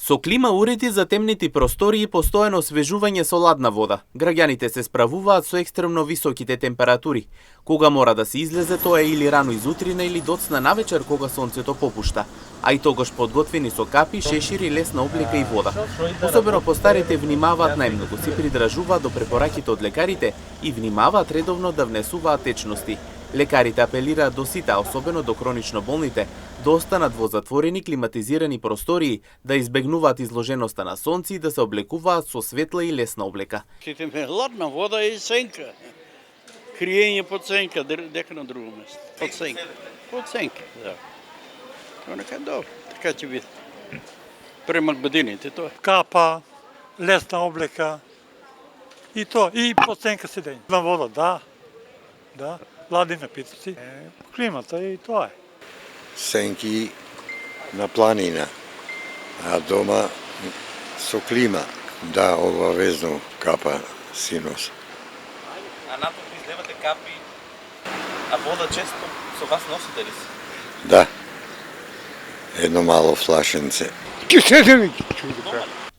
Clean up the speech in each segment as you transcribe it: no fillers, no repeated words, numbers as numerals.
Со клима уреди за темните простории и постојано освежување со ладна вода, граѓаните се справуваат со екстремно високите температури. Кога мора да се излезе, тоа е или рано изутрина или доцна навечер кога сонцето попушта, а и тогаш подготвени со капи, шешир и лесна облека и вода. Особено постарите внимаваат најмногу, се придржуваат до препораките од лекарите и внимаваат редовно да внесуваат течности. Лекарите апелираат до сите, особено до хронично болните, да останат во затворени климатизирани простории, да избегнуваат изложеноста на сонце и да се облекуваат со светла и лесна облека. Ситиме ладна вода и сенка. Криење под сенка, дека на друго место. Под сенка. Под сенка, да. Тоа нека добро, така ќе биде. Премак годините тоа. Капа, лесна облека и тоа, и под сенка седење. На вода, да. Ладни напитоци, климата и тоа е. Сенки на планина, а дома со клима, да, обавезно капа синус. А натаму излевате капи, а вода често со вас носите ли се? Да, едно мало флашенце.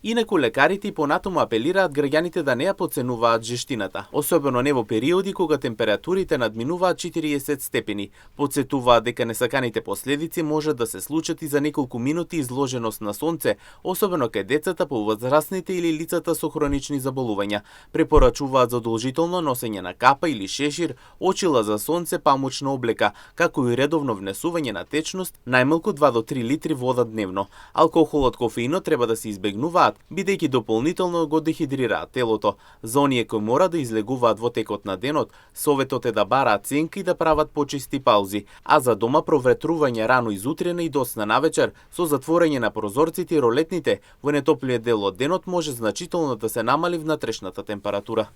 Инаку лекарите и понатаму апелираат граѓаните да не ја потценуваат жештината, особено не во периоди кога температурите надминуваат 40 степени. Потсетуваат дека несаканите последици може да се случат и за неколку минути изложеност на сонце, особено кај децата, повозрастните или лицата со хронични заболувања. Препорачуваат задолжително носење на капа или шешир, очила за сонце, памучна облека, како и редовно внесување на течност, најмалку 2 до 3 литри вода дневно. Алкохолот, кофеинот треба да се избегнуваат, бидејќи дополнително го дехидрираат телото. За оние кои мора да излегуваат во текот на денот, советот е да бараат сенка и да прават почисти паузи, а за дома проветрување рано изутрена и доцна навечер со затворање на прозорците и ролетните, во нетоплиот дел од денот може значително да се намали внатрешната температура.